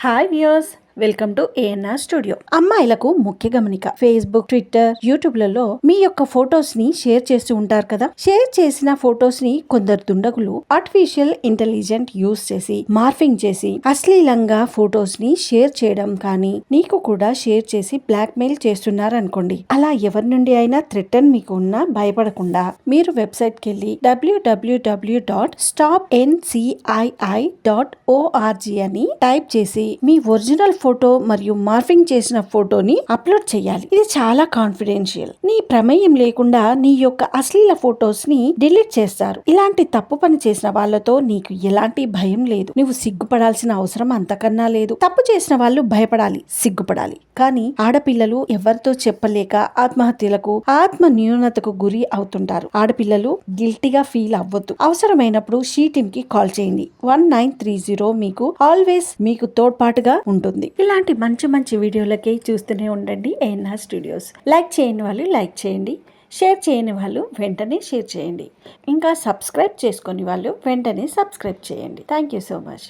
Hi viewers, welcome to ANR studio. అమ్మాయిలకు ముఖ్య గమనిక, ఫేస్బుక్, ట్విట్టర్, యూట్యూబ్లలో మీ యొక్క ఫొటోస్ ని షేర్ చేస్తూ ఉంటారు కదా. షేర్ చేసిన ఫొటోస్ ని కొందరు దుండగులు ఆర్టిఫిషియల్ ఇంటెలిజెంట్ యూస్ చేసి మార్ఫింగ్ చేసి అశ్లీలంగా ఫొటోస్ ని షేర్ చేయడం కానీ నీకు కూడా షేర్ చేసి బ్లాక్ మెయిల్ చేస్తున్నారు అనుకోండి. అలా ఎవరి నుండి అయినా థ్రెటన్ మీకు ఉన్నా భయపడకుండా మీరు వెబ్సైట్ కి వెళ్ళి www.stopncii.org అని టైప్ చేసి మీ ఒరిజినల్ ఫోటో మరియు మార్ఫింగ్ చేసిన ఫోటోని అప్లోడ్ చేయాలి. ఇది చాలా కాన్ఫిడెన్షియల్. నీ ప్రమేయం లేకుండా నీ యొక్క అశ్లీల ఫోటోస్ ని డిలీట్ చేస్తారు. ఇలాంటి తప్పు పని చేసిన వాళ్ళతో నీకు ఎలాంటి భయం లేదు. నువ్వు సిగ్గుపడాల్సిన అవసరం అంతకన్నా లేదు. తప్పు చేసిన వాళ్ళు భయపడాలి, సిగ్గుపడాలి. కానీ ఆడపిల్లలు ఎవరితో చెప్పలేక ఆత్మహత్యలకు, ఆత్మ న్యూనతకు గురి అవుతుంటారు. ఆడపిల్లలు గిల్టీగా ఫీల్ అవ్వద్దు. అవసరమైనప్పుడు షీ టీమ్ కి కాల్ చేయండి. 1930 మీకు ఆల్వేస్ మీకు తోడ్పాటుగా ఉంటుంది. ఇలాంటి మంచి మంచి వీడియోలకి చూస్తూనే ఉండండి ఏఎన్ఆర్ స్టూడియోస్. లైక్ చేయని వాళ్ళు లైక్ చేయండి, షేర్ చేయని వాళ్ళు వెంటనే షేర్ చేయండి, ఇంకా సబ్స్క్రైబ్ చేసుకుని వాళ్ళు వెంటనే సబ్స్క్రైబ్ చేయండి. Thank you so much.